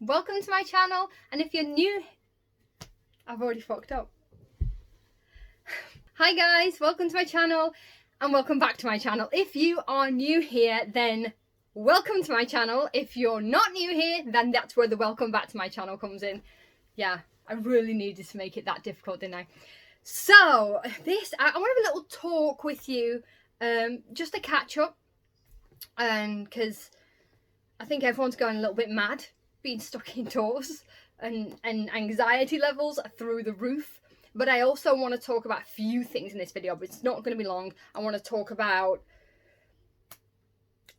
welcome to my channel. And if you're new, I've already fucked up. Hi guys, welcome to my channel and welcome back to my channel. If you are new here, then welcome to my channel. If you're not new here, then that's where the welcome back to my channel comes in. Yeah, I really needed to make it that difficult, didn't I? So I want to have a little talk with you, just to catch up, because I think everyone's going a little bit mad being stuck indoors, and anxiety levels are through the roof. But I also want to talk about a few things in this video, but it's not going to be long. I want to talk about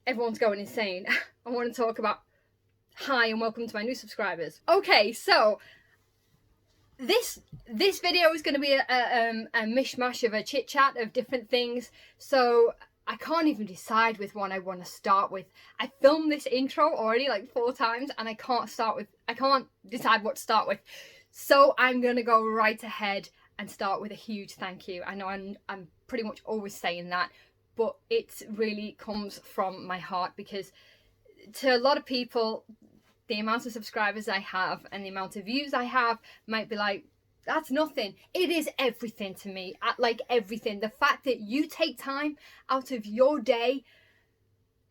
everyone's going insane. I want to talk about hi and welcome to my new subscribers. Okay, so this video is going to be a mishmash of a chit chat of different things. So I can't even decide with one I want to start with. I filmed this intro already like 4 times and I can't decide what to start with. So I'm going to go right ahead and start with a huge thank you. I know I'm pretty much always saying that, but it really comes from my heart, because to a lot of people, the amount of subscribers I have and the amount of views I have might be like, that's nothing. It is everything to me. Like everything. The fact that you take time out of your day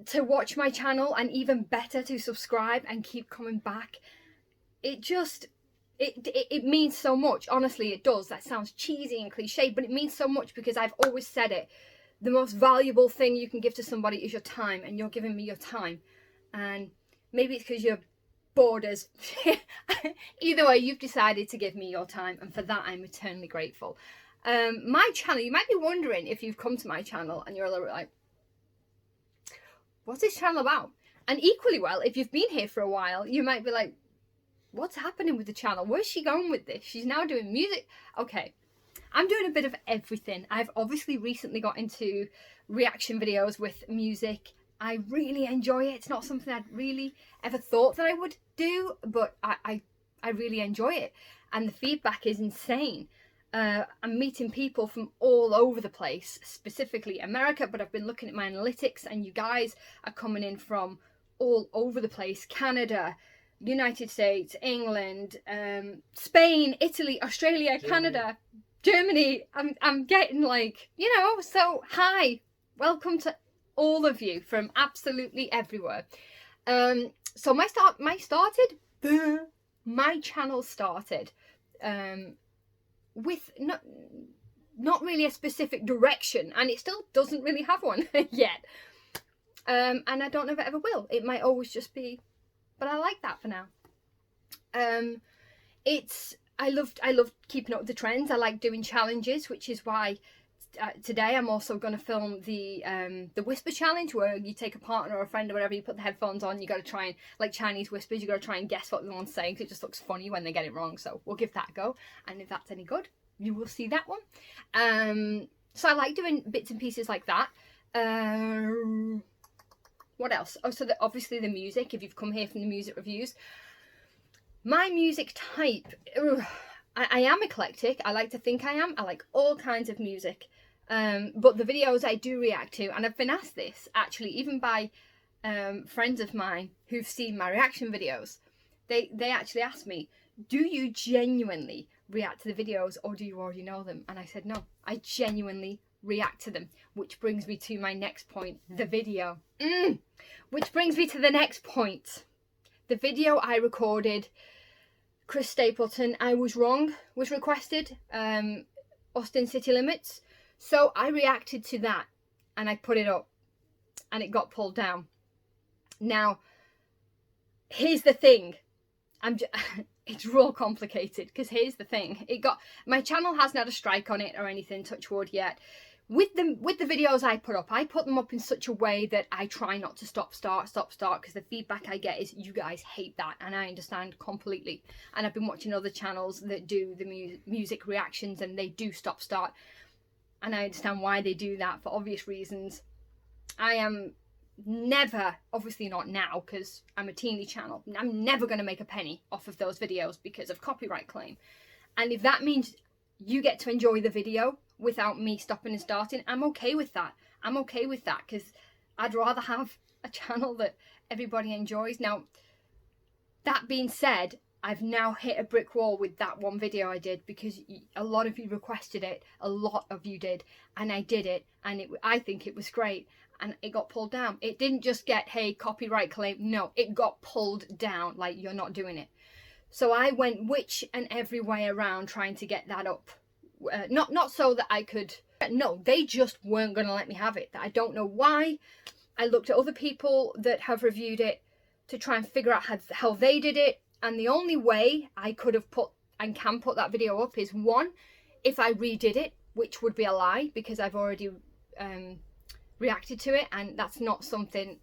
to watch my channel, and even better to subscribe and keep coming back, it means so much. Honestly, it does. That sounds cheesy and cliche, but it means so much, because I've always said it. The most valuable thing you can give to somebody is your time, and you're giving me your time. And maybe it's because you're bored as either way, you've decided to give me your time, and for that I'm eternally grateful. My channel, you might be wondering, if you've come to my channel and you're a little bit like, what's this channel about? And equally well, if you've been here for a while, you might be like, what's happening with the channel? Where's she going with this? She's now doing music. Okay, I'm doing a bit of everything. I've obviously recently got into reaction videos with music. I really enjoy it. It's not something I'd really ever thought that I would do, but I really enjoy it. And the feedback is insane. I'm meeting people from all over the place, specifically America, but I've been looking at my analytics and you guys are coming in from all over the place. Canada, United States, England, Spain, Italy, Australia, Canada, Germany. I'm getting like, you know, so hi, welcome to all of you from absolutely everywhere. So my channel started with not really a specific direction, and it still doesn't really have one yet. And I don't know if it ever will. It might always just be, but I like that for now. I love keeping up with the trends. I like doing challenges, which is why today I'm also going to film the whisper challenge, where you take a partner or a friend or whatever, you put the headphones on, you got to try and, like Chinese whispers, you got to try and guess what the one's saying, because it just looks funny when they get it wrong. So we'll give that a go, and if that's any good, you will see that one. So I like doing bits and pieces like that. What else? Oh, so obviously the music, if you've come here from the music reviews. My music type, I am eclectic. I like to think I am. I like all kinds of music. But the videos I do react to, and I've been asked this actually even by friends of mine who've seen my reaction videos, they actually asked me, do you genuinely react to the videos, or do you already know them? And I said, no, I genuinely react to them, which brings me to my next point, the video. Which brings me to the next point. The video I recorded, Chris Stapleton, I Was Wrong, was requested, Austin City Limits. So I reacted to that and I put it up, and it got pulled down. Now, here's the thing. It's real complicated, because here's the thing. My channel hasn't had a strike on it or anything, touch wood, yet. With the videos I put them up in such a way that I try not to stop start, because the feedback I get is you guys hate that, and I understand completely. And I've been watching other channels that do the music reactions, and they do stop start, and I understand why they do that for obvious reasons. I am never, obviously not now because I'm a teeny channel, I'm never going to make a penny off of those videos because of copyright claim. And if that means you get to enjoy the video without me stopping and starting, I'm okay with that. I'm okay with that, because I'd rather have a channel that everybody enjoys. Now, That being said, I've now hit a brick wall with that one video I did, because a lot of you requested it, a lot of you did, and I did it, and I think it was great, and it got pulled down. It didn't just get, hey, copyright claim, no, it got pulled down, like, you're not doing it. So I went which and every way around trying to get that up. Not so that I could, no, they just weren't going to let me have it. I don't know why. I looked at other people that have reviewed it to try and figure out how they did it. And the only way I could have put and can put that video up is, one, if I redid it, which would be a lie, because I've already reacted to it, and that's not something,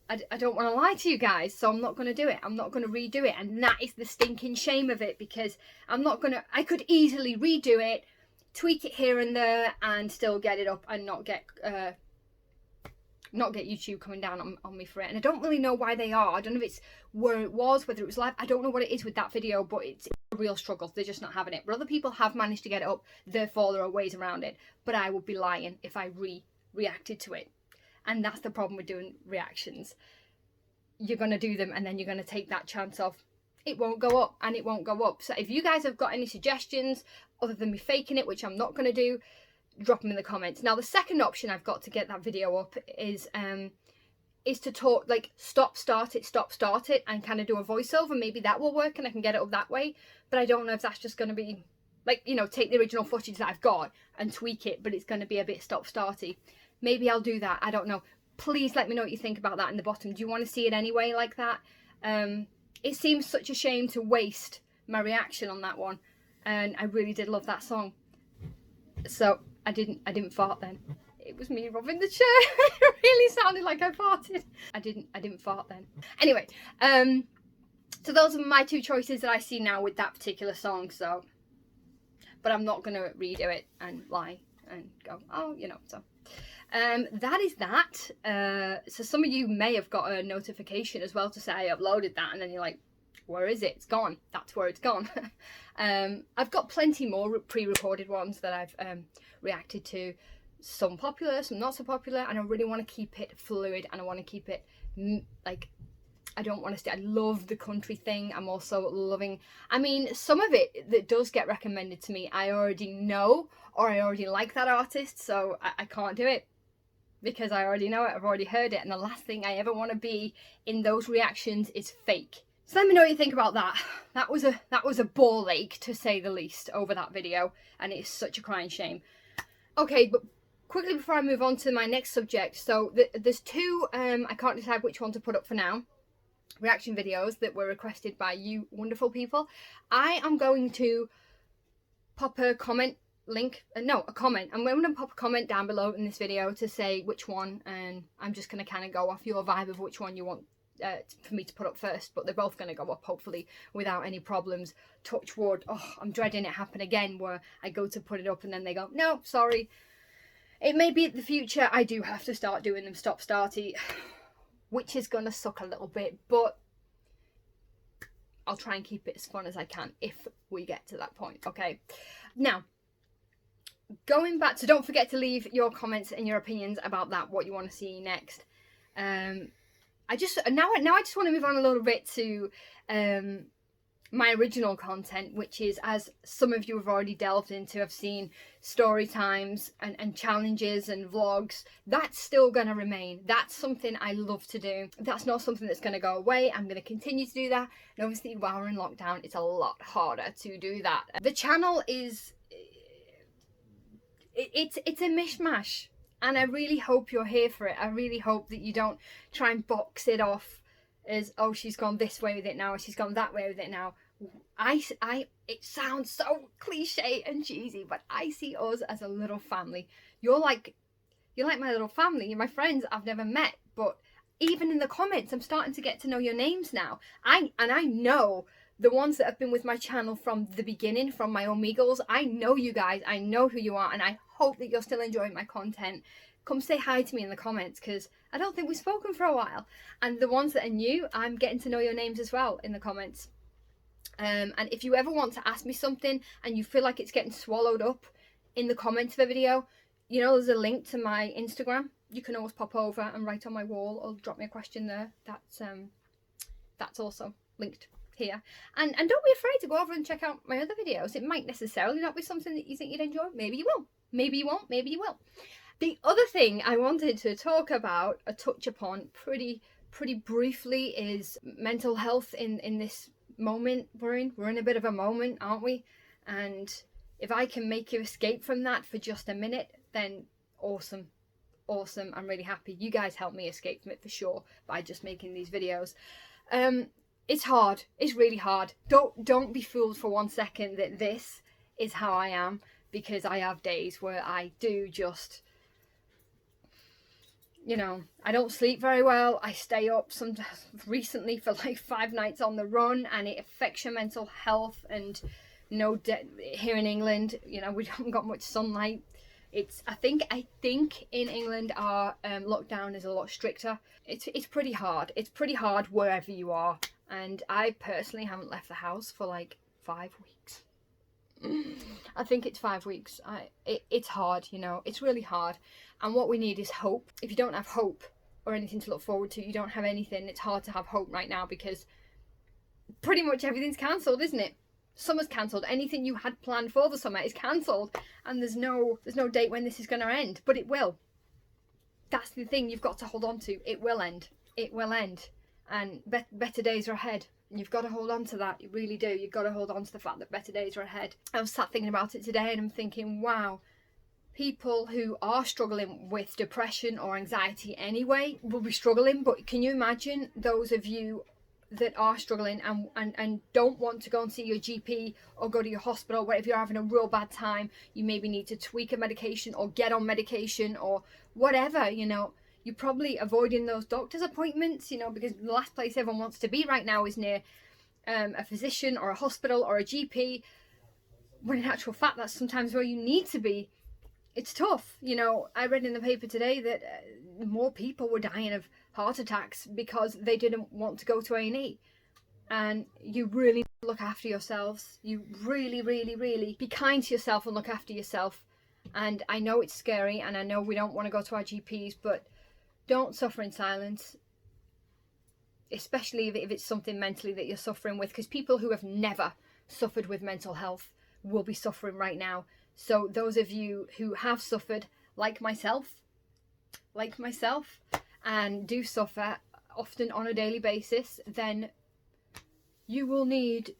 I don't want to lie to you guys, so I'm not going to do it. I'm not going to redo it, and that is the stinking shame of it, because I could easily redo it, tweak it here and there, and still get it up and not get YouTube coming down on me for it. And I don't really know why they are. I don't know if it's where it was, whether it was live. I don't know what it is with that video, but it's a real struggle. They're just not having it. But other people have managed to get it up, therefore there are ways around it. But I would be lying if I reacted to it. And that's the problem with doing reactions. You're going to do them, and then you're going to take that chance of it won't go up, and it won't go up. So if you guys have got any suggestions other than me faking it, which I'm not going to do, drop them in the comments. Now, the second option I've got to get that video up is to talk, like, stop, start it, and kind of do a voiceover. Maybe that will work and I can get it up that way. But I don't know if that's just going to be, like, you know, take the original footage that I've got and tweak it, but it's going to be a bit stop-starty. Maybe I'll do that. I don't know. Please let me know what you think about that in the bottom. Do you want to see it anyway like that? It seems such a shame to waste my reaction on that one. And I really did love that song. So I didn't fart then. It was me rubbing the chair. It really sounded like I farted. I didn't fart then. Anyway, so those are my two choices that I see now with that particular song. So, but I'm not gonna redo it and lie and go, oh, you know, so. That is that. So some of you may have got a notification as well to say I uploaded that, and then you're like, where is it? It's gone. That's where it's gone. I've got plenty more pre-recorded ones that I've reacted to. Some popular, some not so popular, and I really want to keep it fluid, and I want to keep it like, I don't want to stay. I love the country thing. I'm also loving, I mean, some of it that does get recommended to me, I already know, or I already like that artist, so I can't do it because I already know it. I've already heard it, and the last thing I ever want to be in those reactions is fake. So let me know what you think about that. That was a ball ache, to say the least, over that video, and it's such a crying shame. Okay, but quickly before I move on to my next subject, so there's two, I can't decide which one to put up for now, reaction videos that were requested by you wonderful people. I am going to pop a comment link, a comment. I'm going to pop a comment down below in this video to say which one, and I'm just going to kind of go off your vibe of which one you want for me to put up first, but they're both going to go up hopefully without any problems. Touch wood. Oh, I'm dreading it happen again where I go to put it up and then they go, no, sorry. It may be in the future I do have to start doing them stop-starty, which is going to suck a little bit, but I'll try and keep it as fun as I can if we get to that point, okay? Now, going back, so don't forget to leave your comments and your opinions about that, what you want to see next. I just want to move on a little bit to my original content, which is, as some of you have already delved into, I've seen story times and challenges and vlogs. That's still going to remain. That's something I love to do. That's not something that's going to go away. I'm going to continue to do that. And obviously while we're in lockdown, it's a lot harder to do that. The channel is, it's a mishmash. And I really hope you're here for it. I really hope that you don't try and box it off as, oh, she's gone this way with it now, or she's gone that way with it now. It sounds so cliche and cheesy, but I see us as a little family. You're like my little family. You're my friends I've never met, but even in the comments, I'm starting to get to know your names now. I know the ones that have been with my channel from the beginning, from my Omegles. I know you guys. I know who you are, and I hope that you're still enjoying my content. Come say hi to me in the comments, because I don't think we've spoken for a while. And the ones that are new, I'm getting to know your names as well in the comments. And if you ever want to ask me something and you feel like it's getting swallowed up in the comments of a video, you know, there's a link to my Instagram. You can always pop over and write on my wall or drop me a question there. That's also linked here. And don't be afraid to go over and check out my other videos. It might necessarily not be something that you think you'd enjoy. Maybe you will. Maybe you won't. Maybe you will. The other thing I wanted to talk about, touch upon pretty briefly, is mental health in this moment we're in. We're in a bit of a moment, aren't we? And if I can make you escape from that for just a minute, then awesome. Awesome. I'm really happy. You guys help me escape from it for sure by just making these videos. It's hard. It's really hard. Don't be fooled for 1 second that this is how I am, because I have days where I do just, you know, I don't sleep very well. I stay up sometimes recently for like 5 nights on the run, and it affects your mental health. And here in England, you know, we haven't got much sunlight. I think in England our lockdown is a lot stricter. It's pretty hard. It's pretty hard wherever you are. And I personally haven't left the house for like 5 weeks. I think it's 5 weeks. It's hard, you know. It's really hard. And what we need is hope. If you don't have hope or anything to look forward to, you don't have anything. It's hard to have hope right now because pretty much everything's cancelled, isn't it? Summer's cancelled. Anything you had planned for the summer is cancelled, and there's no date when this is going to end, but it will. That's the thing you've got to hold on to. It will end. It will end, and better days are ahead. And you've got to hold on to that. You really do. You've got to hold on to the fact that better days are ahead. I was sat thinking about it today, and I'm thinking, wow, people who are struggling with depression or anxiety anyway will be struggling. But can you imagine those of you that are struggling and don't want to go and see your GP or go to your hospital, where if you're having a real bad time, you maybe need to tweak a medication or get on medication or whatever, you know, you're probably avoiding those doctor's appointments, you know, because the last place everyone wants to be right now is near a physician or a hospital or a GP, when in actual fact that's sometimes where you need to be. It's tough, you know. I read in the paper today that more people were dying of heart attacks because they didn't want to go to A&E. And you really need to look after yourselves. You really, really, really be kind to yourself and look after yourself. And I know it's scary, and I know we don't want to go to our GPs, but don't suffer in silence, especially if it's something mentally that you're suffering with, because people who have never suffered with mental health will be suffering right now. So those of you who have suffered, like myself, and do suffer often on a daily basis, then you will need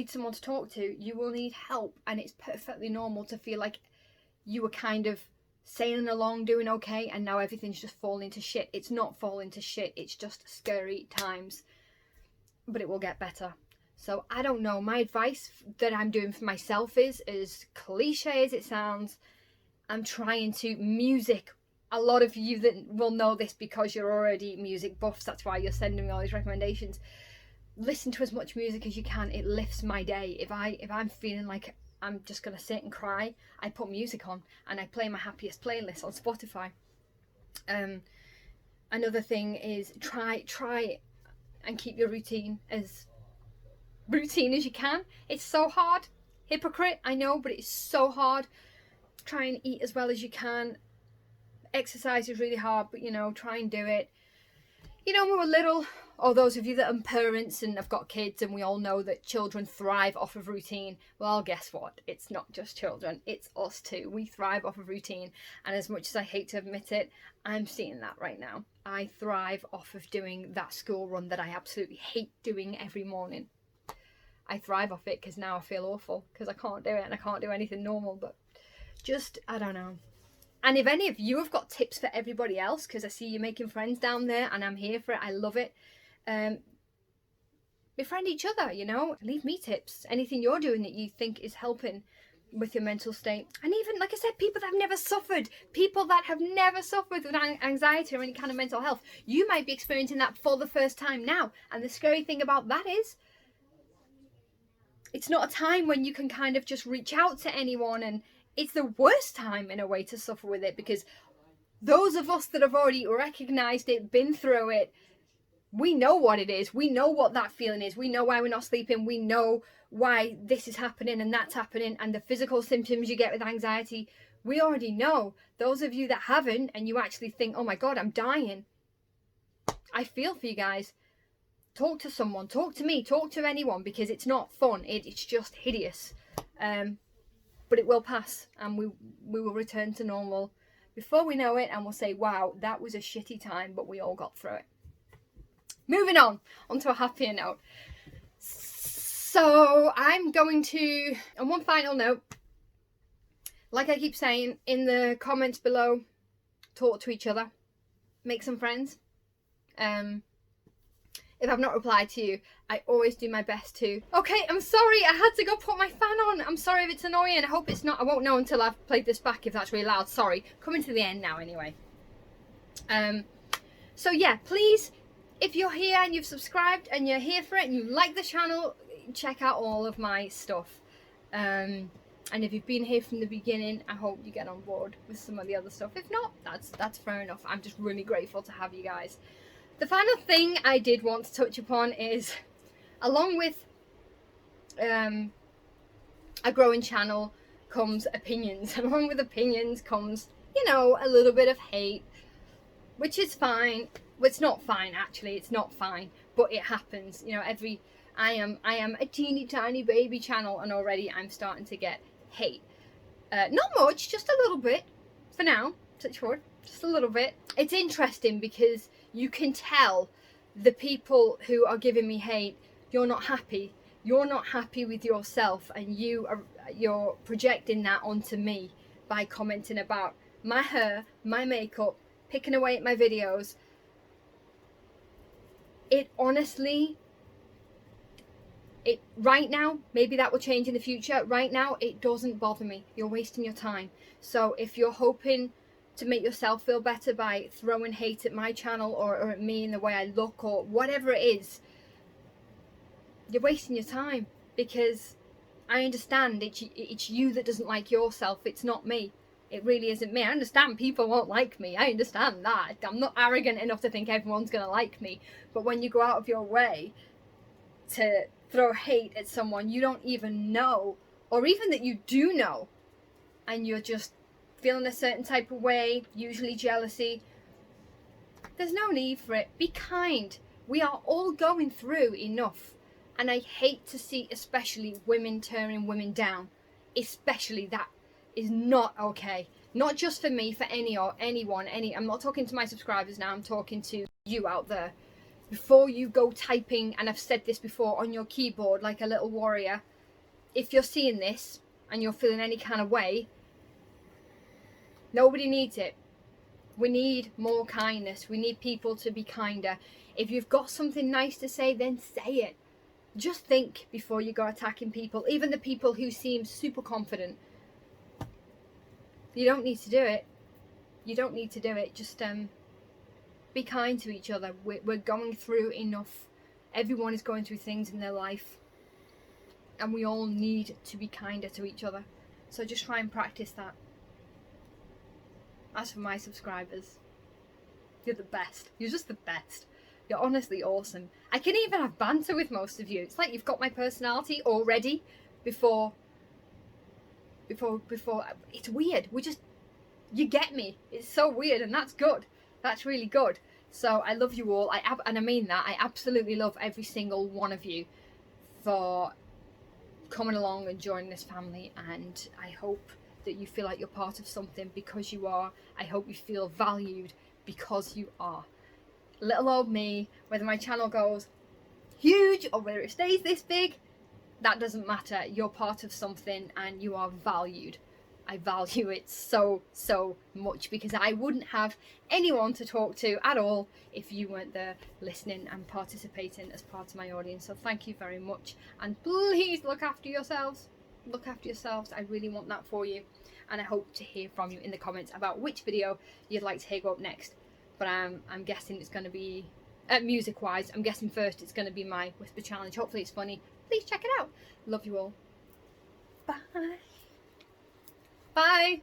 someone to talk to. You will need help, and it's perfectly normal to feel like you were kind of sailing along, doing okay, and now everything's just falling to shit. It's not falling to shit, it's just scary times, but it will get better. So I don't know, my advice that I'm doing for myself is, as cliche as it sounds, I'm trying to music. A lot of you that will know this because you're already music buffs, that's why you're sending me all these recommendations. Listen to as much music as you can. It lifts my day. If I'm feeling like I'm just gonna sit and cry, I put music on and I play my happiest playlist on Spotify. Another thing is try and keep your routine as you can. It's so hard. Hypocrite, I know, but it's so hard. Try and eat as well as you can. Exercise is really hard, but you know, try and do it. You know, when we were little, or those of you that are parents and have got kids, and we all know that children thrive off of routine. Well, guess what? It's not just children, it's us too. We thrive off of routine, and as much as I hate to admit it, I'm seeing that right now. I thrive off of doing that school run that I absolutely hate doing every morning. I thrive off it because now I feel awful because I can't do it and I can't do anything normal, but just, I don't know. And if any of you have got tips for everybody else, because I see you making friends down there and I'm here for it, I love it. Befriend each other, you know, leave me tips. Anything you're doing that you think is helping with your mental state. And even, like I said, people that have never suffered with anxiety or any kind of mental health. You might be experiencing that for the first time now. And the scary thing about that is, it's not a time when you can kind of just reach out to anyone, and it's the worst time in a way to suffer with it, because those of us that have already recognized it, been through it, we know what it is. We know what that feeling is. We know why we're not sleeping. We know why this is happening and that's happening, and the physical symptoms you get with anxiety, we already know. Those of you that haven't, and you actually think, oh my God, I'm dying, I feel for you guys. talk to someone, talk to me, talk to anyone, because it's not fun. It's just hideous. But it will pass, and we will return to normal before we know it, and we'll say, wow, that was a shitty time, but we all got through it. Moving on to a happier note. So I'm going to, on one final note, like I keep saying, in the comments below, talk to each other, make some friends. If I've not replied to you, I always do my best to. Okay, I'm sorry, I had to go put my fan on. I'm sorry if it's annoying. I hope it's not. I won't know until I've played this back if that's really loud. Sorry. Coming to the end now anyway. So yeah, please, if you're here and you've subscribed and you're here for it and you like the channel, check out all of my stuff. And if you've been here from the beginning, I hope you get on board with some of the other stuff. If not, that's fair enough. I'm just really grateful to have you guys. The final thing I did want to touch upon is, along with a growing channel comes opinions. Along with opinions comes, you know, a little bit of hate, which is fine. Well, it's not fine, actually. It's not fine, but it happens. You know, I am a teeny tiny baby channel, and already I'm starting to get hate. Not much, just a little bit for now. Touch wood, just a little bit. It's interesting because you can tell the people who are giving me hate, you're not happy. You're not happy with yourself, and you're projecting that onto me by commenting about my hair, my makeup, picking away at my videos. It honestly, right now, maybe that will change in the future. Right now, it doesn't bother me. You're wasting your time. So if you're hoping to make yourself feel better by throwing hate at my channel or at me in the way I look or whatever it is, you're wasting your time, because I understand it's you that doesn't like yourself. It's not me. It really isn't me. I understand people won't like me. I understand that. I'm not arrogant enough to think everyone's going to like me. But when you go out of your way to throw hate at someone you don't even know, or even that you do know, and you're just feeling a certain type of way, usually jealousy, there's no need for it. Be kind. We are all going through enough, and I hate to see especially women turning women down. Especially, that is not okay. Not just for me, for anyone. I'm not talking to my subscribers now, I'm talking to you out there. Before you go typing, and I've said this before, on your keyboard like a little warrior, if you're seeing this and you're feeling any kind of way, nobody needs it. We need more kindness. We need people to be kinder. If you've got something nice to say, then say it. Just think before you go attacking people, even the people who seem super confident. You don't need to do it. You don't need to do it. Just be kind to each other. We're going through enough. Everyone is going through things in their life, and we all need to be kinder to each other. So just try and practice that. As for my subscribers, you're the best. You're just the best. You're honestly awesome. I can even have banter with most of you. It's like you've got my personality already before it's weird. You get me. It's so weird, and that's good. That's really good. So I love you all. And I mean that. I absolutely love every single one of you for coming along and joining this family, and I hope that you feel like you're part of something, because you are. I hope you feel valued because you are. Little old me, whether my channel goes huge or whether it stays this big, that doesn't matter. You're part of something and you are valued. I value it so much, because I wouldn't have anyone to talk to at all if you weren't there listening and participating as part of my audience. So thank you very much, and please look after yourselves. Look after yourselves. I really want that for you, and I hope to hear from you in the comments about which video you'd like to hear go up next. But I'm guessing it's going to be, music wise, I'm guessing first it's going to be my whisper challenge. Hopefully it's funny. Please check it out. Love you all. Bye. Bye.